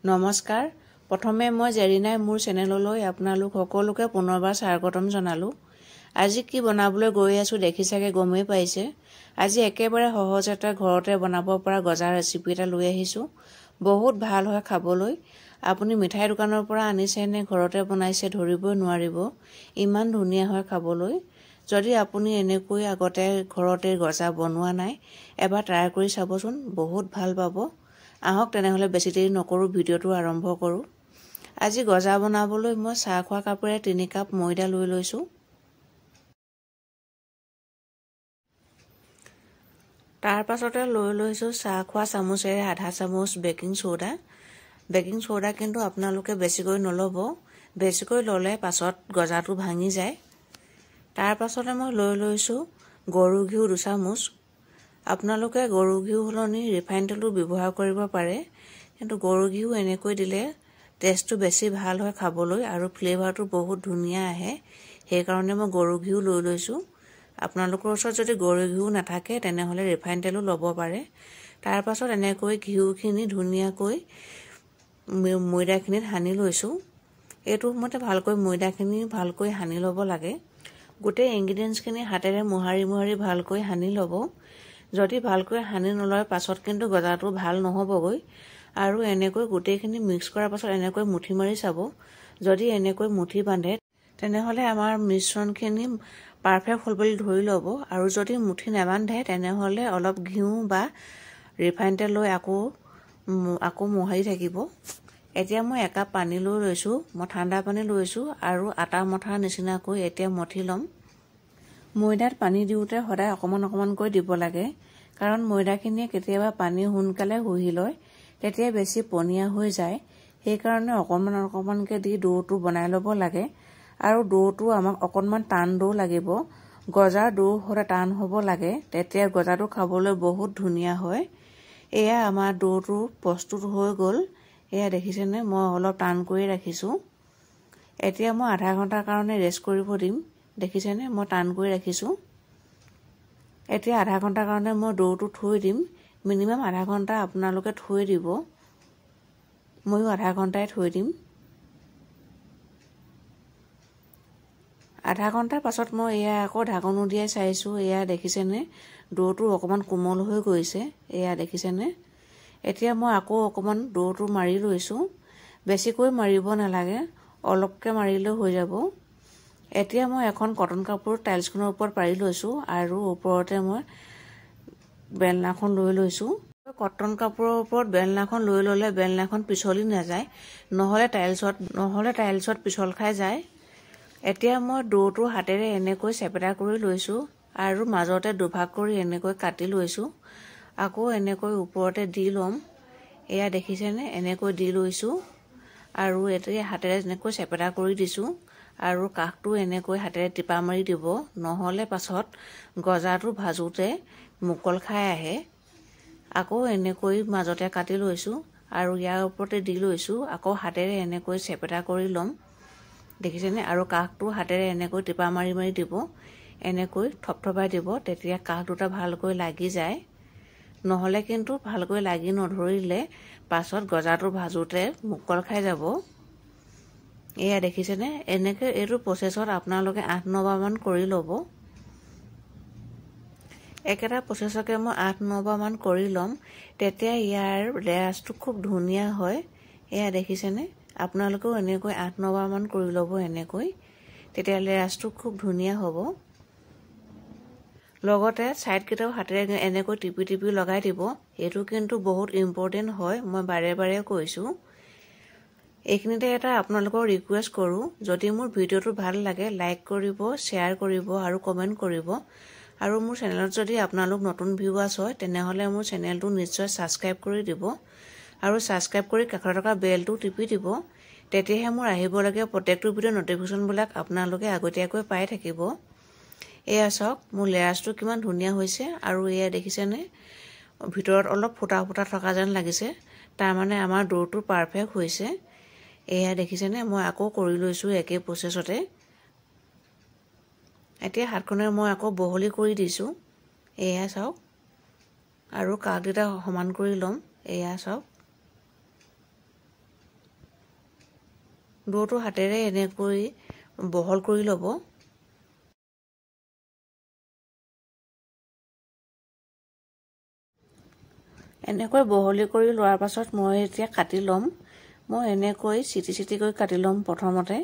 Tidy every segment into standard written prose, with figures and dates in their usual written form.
নমস্কাৰ প্ৰথমে মই জেৰিনাই মোৰ চেনেললৈ আপোনালোক সকলোকে পুনৰবাৰ স্বাগতম জনালো। আজি কি বনাবলৈ গৈ আছো দেখি চাগে গমেই পাইছে। আজি একেবাৰে সহজ এটা ঘৰতে বনাব পৰা গজা ৰেচিপি এটা লৈ আহিছো। বহুত ভাল হয় খাবলৈ। আপুনি মিঠাই দোকানৰ পৰা আনিছে নে ঘৰতে বনাইছে ধৰিবই নোৱাৰিব। ইমান ধুনীয়া হয় খাবলৈ। যদি আপুনি এনেকৈ আগতে ঘৰতে গজা বনোৱা নাই এবাৰ ট্ৰাই কৰি চাবচোন, বহুত ভাল পাব। আহক তেনেহলে বেছি দেৰি নকৰো, ভিডিঅটো আৰম্ভ কৰো। আজি গজা বনাবলৈ মই চাহ খোৱা কাপেৰে 3 কাপ ময়দা লৈ লৈছো। তাৰ পাছতে লৈ লৈছো চাহ খোৱা চামুচেৰে আধা চামুচ বেকিং সোডা। বেকিং সোডা কিন্তু আপোনালোকে বেছিকৈ নলব, বেছিকৈ ললে পাছত গজাটো ভাঙি যায়। তাৰ পাছতে মই লৈ লৈছো গৰু ঘিউ 2 চামুচ। আপোনালোকে গৰু ঘিউ হলনি ৰিফাইন তেলো ব্যৱহাৰ কৰিব পাৰে, কিন্তু গৰু ঘিউ এনেকৈ দিলে টেষ্টটো বেছি ভাল হয় খাবলৈ আৰু ফ্লেভাৰটো বহুত ধুনীয়া আহে। সেই কাৰণে মই গৰু ঘিউ লৈ লৈছো। আপোনালোকৰ ওচৰত যদি গৰু ঘিউ নাথাকে তেনেহলে ৰিফাইন তেলো ল'ব পাৰে। তাৰ পাছত এনেকৈ ঘিউখিনি ধুনীয়াকৈ ময়দাখিনিত সানি লৈছো। এইটো মতে ভালকৈ ময়দাখিনি ভালকৈ সানি ল'ব লাগে। গোটেই ইনগ্ৰেডিয়েন্টছখিনি হাতেৰে মোহাৰি মোহাৰি ভালকৈ সানি ল'ব। যদি ভালকৈ সানি নলয় পাছত কিন্তু গজাটো ভাল নহবগৈ। আৰু এনেকৈ গোটেইখিনি মিক্স কৰাৰ পাছত এনেকৈ মুঠি মাৰি চাব। যদি এনেকৈ মুঠি বান্ধে তেনেহলে আমাৰ মিশ্ৰণখিনি পাৰফেক্ট হ'ল বুলি ধৰি ল'ব। আৰু যদি মুঠি নাবান্ধে তেনেহলে অলপ ঘিউ বা ৰিফাইন তেল লৈ আকৌ মোহাৰি থাকিব। এতিয়া মই 1 কাপ পানী লৈ লৈছো। মই ঠাণ্ডা পানী লৈছো আৰু আটা মঠাৰ নিচিনাকৈ এতিয়া মঠি ল'ম। ময়দাত পানী দিওঁতে সদায় অকণমানকৈ দিব লাগে, কাৰণ ময়দাখিনিয়ে কেতিয়াবা পানী সোনকালে শুহি লয়, তেতিয়া বেছি পনীয়া হৈ যায়। সেইকাৰণে অকণমানকৈ দি ডোটো বনাই ল'ব লাগে। আৰু ডোটো আমাক অকণমান টান ডো লাগিব। গজাৰ ডো হলে টান হ'ব লাগে, তেতিয়া গজাটো খাবলৈ বহুত ধুনীয়া হয়। এয়া আমাৰ ডোটো প্ৰস্তুত হৈ গ'ল। এয়া দেখিছেনে, মই অলপ টান কৰি ৰাখিছো। এতিয়া মই আধা ঘণ্টাৰ কাৰণে ৰেষ্ট কৰিব দিম। দেখিছেনে, মই টান কৰি ৰাখিছো। এতিয়া আধা ঘণ্টাৰ কাৰণে মই ডোটো থৈ দিম। মিনিমাম আধা ঘণ্টা আপোনালোকে থৈ দিব। ময়ো আধা ঘণ্টাই থৈ দিম। আধা ঘণ্টাৰ পাছত মই এয়া আকৌ ঢাকন উলিয়াই চাইছো। এয়া দেখিছেনে, ডোটো অকণমান কোমল হৈ গৈছে। এয়া দেখিছেনে। এতিয়া মই আকৌ অকণমান ডোটো মাৰি লৈছো। বেছিকৈ মাৰিব নালাগে, অলপকৈ মাৰিলেও হৈ যাব। এতিয়া মই এখন কটন কাপোৰ টাইলছখনৰ ওপৰত পাৰি লৈছো আৰু ওপৰতে মই বেলনাখন লৈ লৈছো। কটন কাপোৰৰ ওপৰত বেলনাখন লৈ ললে বেলনাখন পিছলি নাযায়, নহলে টাইলছত পিছল খাই যায়। এতিয়া মই ডোটো হাতেৰে এনেকৈ চেপেটা কৰি লৈছো আৰু মাজতে দুভাগ কৰি এনেকৈ কাটি লৈছো। আকৌ এনেকৈ ওপৰতে দি ল'ম। এয়া দেখিছেনে, এনেকৈ দি লৈছো আৰু এতিয়া হাতেৰে এনেকৈ চেপেটা কৰি দিছো আৰু কাষটো এনেকৈ হাতেৰে টিপা মাৰি দিব, নহলে পাছত গজাটো ভাজোতে মুকল খাই আহে। আকৌ এনেকৈ মাজতে কাটি লৈছো আৰু ইয়াৰ ওপৰতে দি লৈছো। আকৌ হাতেৰে এনেকৈ চেপেটা কৰি ল'ম। দেখিছেনে, আৰু কাষটো হাতেৰে এনেকৈ টিপা মাৰি মাৰি দিব, এনেকৈ থপথপাই দিব, তেতিয়া কাষ দুটা ভালকৈ লাগি যায়। নহলে কিন্তু ভালকৈ লাগি নধৰিলে পাছত গজাটো ভাজোতে মুকল খাই যাব। এয়া দেখিছেনে, এনেকৈ এইটো প্ৰচেছত আপোনালোকে 8-9 বাৰ মান কৰি ল'ব। একেটা প্ৰচেছকে মই 8-9 বাৰ মান কৰি ল'ম, তেতিয়া ইয়াৰ লেয়াৰটো খুব ধুনীয়া হয়। এয়া দেখিছেনে, আপোনালোকেও এনেকৈ 8-9 বাৰ মান কৰি ল'ব এনেকৈ, তেতিয়া লেয়াৰটো খুব ধুনীয়া হ'ব। লগতে সাইডকেইটাও হাতেৰে এনেকৈ টিপি টিপি লগাই দিব। এইটো কিন্তু বহুত ইম্পৰ্টেণ্ট হয়, মই বাৰে বাৰে কৈছো। এইখিনিতে এটা আপোনালোকৰ ৰিকুৱেষ্ট কৰো, যদি মোৰ ভিডিঅ'টো ভাল লাগে লাইক কৰিব, শ্বেয়াৰ কৰিব আৰু কমেণ্ট কৰিব। আৰু মোৰ চেনেলত যদি আপোনালোক নতুন ভিউৱাৰ্ছ হয় তেনেহলে মোৰ চেনেলটো নিশ্চয় ছাবস্ক্ৰাইব কৰি দিব আৰু ছাবস্ক্ৰাইব কৰি কাষত থকা বেলটো টিপি দিব। তেতিয়াহে মোৰ আহিবলগীয়া প্ৰত্যেকটো ভিডিঅ' নটিফিকেশ্যনবিলাক আপোনালোকে আগতীয়াকৈ পাই থাকিব। এয়া চাওক মোৰ লেয়াৰটো কিমান ধুনীয়া হৈছে। আৰু এয়া দেখিছেনে, ভিতৰত অলপ ফুটা ফুটা থকা যেন লাগিছে, তাৰমানে আমাৰ ডোটো পাৰফেক্ট হৈছে। এয়া দেখিছেনে, মই আকৌ কৰি লৈছো একেই প্ৰচেছতে। এতিয়া হাতখনেৰে মই আকৌ বহলি কৰি দিছো। এয়া চাওক, আৰু কাষকেইটা সমান কৰি ল'ম। এয়া চাওক, ডোটো হাতেৰে এনেকৈ বহল কৰি ল'ব। এনেকৈ বহলি কৰি লোৱাৰ পাছত মই এতিয়া কাটি ল'ম। মই এনেকৈ চিটি কৰি কাটি ল'ম প্ৰথমতে।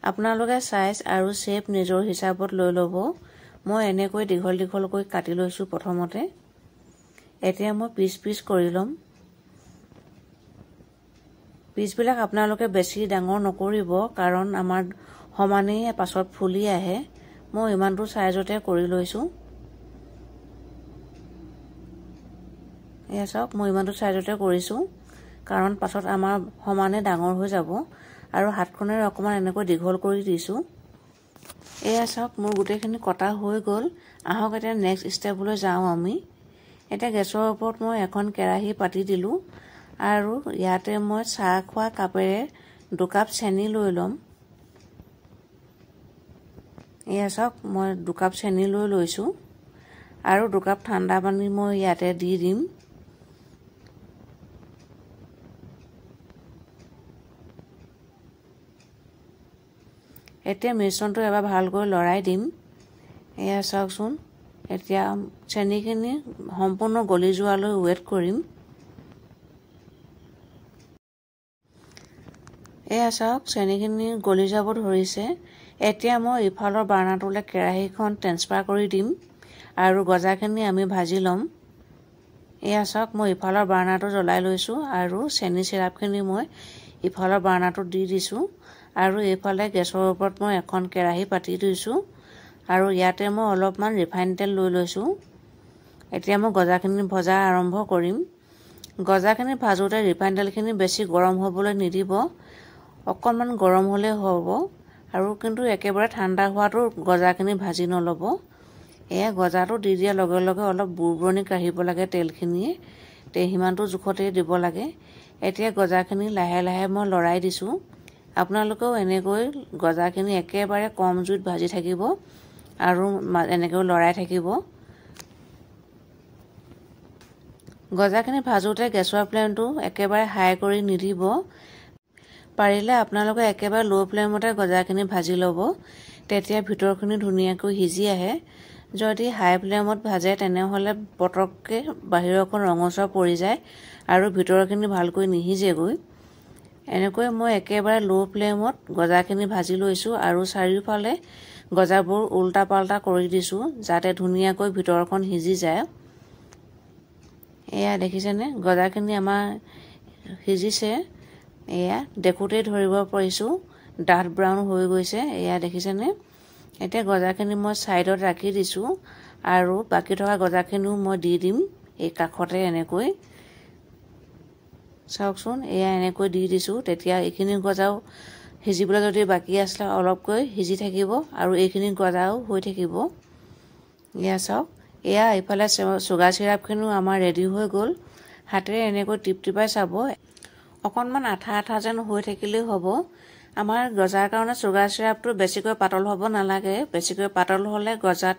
আপোনালোকে সাইজ আৰু শেপ নিজৰ হিচাপত লৈ ল'ব। মই এনেকৈ দীঘলকৈ কাটি লৈছোঁ প্ৰথমতে। এতিয়া মই পিচ কৰি ল'ম। পিচবিলাক আপোনালোকে বেছি ডাঙৰ নকৰিব, কাৰণ আমাৰ সমানেই পাছত ফুলি আহে। মই ইমানটো সাইজতে কৰি লৈছোঁ। এয়া চাওক, মই ইমানটো সাইজতে কৰিছোঁ, কাৰণ পাছত আমাৰ সমানে ডাঙৰ হৈ যাব। আৰু হাতখনেৰে অকণমান এনেকৈ দীঘল কৰি দিছোঁ। এয়া চাওক, মোৰ গোটেইখিনি কটা হৈ গ'ল। আহক এতিয়া নেক্সট ষ্টেপলৈ যাওঁ আমি। এতিয়া গেছৰ ওপৰত মই এখন কেৰাহী পাতি দিলোঁ আৰু ইয়াতে মই চাহ খোৱা কাপেৰে 2 কাপ চেনি লৈ ল'ম। এয়া চাওক, মই 2 কাপ চেনি লৈ লৈছোঁ আৰু 2 কাপ ঠাণ্ডা পানী মই ইয়াতে দি দিম। এতিয়া মিশ্ৰণটো এবাৰ ভালকৈ লৰাই দিম। এয়া চাওকচোন, এতিয়া চেনিখিনি সম্পূৰ্ণ গলি যোৱালৈ ৱেইট কৰিম। এয়া চাওক, চেনিখিনি গলি যাব ধৰিছে। এতিয়া মই ইফালৰ বাৰ্ণাৰটোলৈ কেৰাহীখন ট্ৰেন্সফাৰ কৰি দিম আৰু গজাখিনি আমি ভাজি ল'ম। এয়া চাওক, মই ইফালৰ বাৰ্ণাৰটো জ্বলাই লৈছোঁ আৰু চেনি চিৰাপখিনি মই ইফালৰ বাৰ্ণাৰটোত দি দিছোঁ আৰু এইফালে গেছৰ ওপৰত মই এখন কেৰাহী পাতি দিছোঁ আৰু ইয়াতে মই অলপমান ৰিফাইন তেল লৈ লৈছোঁ। এতিয়া মই গজাখিনি ভজা আৰম্ভ কৰিম। গজাখিনি ভাজোঁতে ৰিফাইন তেলখিনি বেছি গৰম হ'বলৈ নিদিব, অকণমান গৰম হ'লে হ'ব আৰু কিন্তু একেবাৰে ঠাণ্ডা হোৱাটো গজাখিনি ভাজি নল'ব। এয়া গজাটো দি দিয়াৰ লগে লগে অলপ বুৰবুৰণি কাঢ়িব লাগে তেলখিনিয়ে, সিমানটো জোখতেই দিব লাগে। এতিয়া গজাখিনি লাহে মই লৰাই দিছোঁ। আপোনালোকেও এনেকৈ গজাখিনি একেবাৰে কম জুইত ভাজি থাকিব আৰু এনেকৈ লৰাই থাকিব। গজাখিনি ভাজোঁতে গেছৰ ফ্লেমটো একেবাৰে হাই কৰি নিদিব। পাৰিলে আপোনালোকে একেবাৰে ল' ফ্লেমতে গজাখিনি ভাজি ল'ব, তেতিয়া ভিতৰখিনি ধুনীয়াকৈ সিজি আহে। যদি হাই ফ্লেমত ভাজে তেনেহ'লে পটককৈ বাহিৰৰখন ৰঙচুৱা পৰি যায় আৰু ভিতৰখিনি ভালকৈ নিসিজেগৈ। এনেকৈ মই একেবাৰে ল' ফ্লেমত গজাখিনি ভাজি লৈছোঁ আৰু চাৰিওফালে গজাবোৰ উল্টা পাল্টা কৰি দিছোঁ, যাতে ধুনীয়াকৈ ভিতৰখন সিজি যায়। এয়া দেখিছেনে, গজাখিনি আমাৰ সিজিছে। এয়া দেখোঁতেই ধৰিব পাৰিছোঁ ডাঠ ব্ৰাউন হৈ গৈছে। এয়া দেখিছেনে। এতিয়া গজাখিনি মই ছাইডত ৰাখি দিছোঁ আৰু বাকী থকা গজাখিনিও মই দি দিম এই কাষতে এনেকৈ। চাওকচোন, এয়া এনেকৈ দি দিছোঁ। তেতিয়া এইখিনি গজাও সিজিবলৈ যদি বাকী আছিলে অলপকৈ সিজি থাকিব আৰু এইখিনি গজাও হৈ থাকিব। এয়া চাওক, এয়া ইফালে চুগাৰ চিৰাপখিনিও আমাৰ ৰেডি হৈ গ'ল। হাতেৰে এনেকৈ টিপটিপাই চাব, অকণমান আঠা যেন হৈ থাকিলেই হ'ব। আমাৰ গজাৰ কাৰণে চুগাৰ চিৰাপটো বেছিকৈ পাতল হ'ব নালাগে। বেছিকৈ পাতল হ'লে গজাত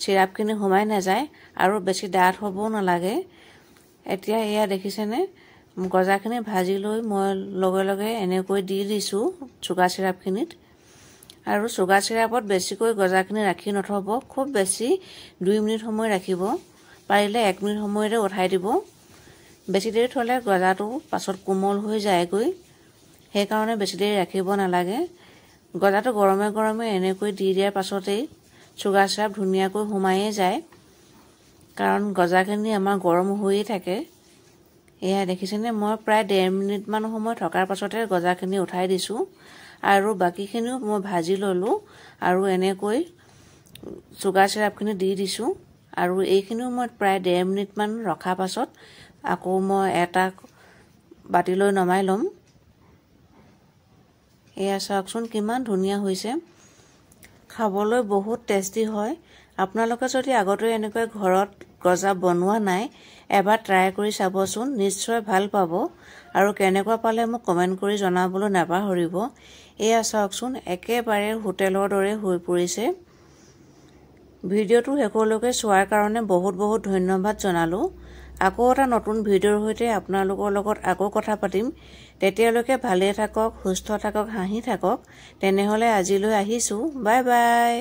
চিৰাপখিনি সোমাই নাযায় আৰু বেছি ডাঠ হ'বও নালাগে। এতিয়া এয়া দেখিছেনে, গজাখিনি ভাজি লৈ মই লগে এনেকৈ দি দিছোঁ চুগাৰ চিৰাপখিনিত। আৰু চুগাৰ চিৰাপত বেছিকৈ গজাখিনি ৰাখি নথ'ব, খুব বেছি 2 মিনিট সময় ৰাখিব, পাৰিলে 1 মিনিট সময়তে উঠাই দিব। বেছি দেৰি থ'লে গজাটো পাছত কোমল হৈ যায়গৈ, সেইকাৰণে বেছি দেৰি ৰাখিব নালাগে। গজাটো গৰমে এনেকৈ দি দিয়াৰ পাছতেই চুগাৰ চিৰাপ ধুনীয়াকৈ সোমায়ে যায়, কাৰণ গজাখিনি আমাৰ গৰম হৈয়ে থাকে। এয়া দেখিছেনে, মই প্ৰায় 1.5 মিনিটমান সময় থকাৰ পাছতে গজাখিনি উঠাই দিছোঁ আৰু বাকীখিনিও মই ভাজি ল'লোঁ আৰু এনেকৈ চুগাৰ চিৰাপখিনি দি দিছোঁ আৰু এইখিনিও মই প্ৰায় 1.5 মিনিটমান ৰখাৰ পাছত আকৌ মই এটা বাতিলৈ নমাই ল'ম। এয়া চাওকচোন কিমান ধুনীয়া হৈছে, খাবলৈ বহুত টেষ্টি হয়। আপোনালোকে যদি আগতে এনেকৈ ঘৰত গজা বনোৱা নাই, এবাৰ ট্ৰাই কৰি চাবচোন, নিশ্চয় ভাল পাব আৰু কেনেকুৱা পালে মোক কমেণ্ট কৰি জনাবলৈ নাপাহৰিব। এয়া চাওকচোন, একেবাৰে হোটেলৰ দৰে হৈ পৰিছে। ভিডিঅ'টো শেষলৈকে চোৱাৰ কাৰণে বহুত ধন্যবাদ জনালোঁ। আকৌ এটা নতুন ভিডিঅ'ৰ সৈতে আপোনালোকৰ লগত আকৌ কথা পাতিম। তেতিয়ালৈকে ভালে থাকক, সুস্থ থাকক, হাঁহি থাকক। তেনেহ'লে আজিলৈ আহিছোঁ। Bye bye.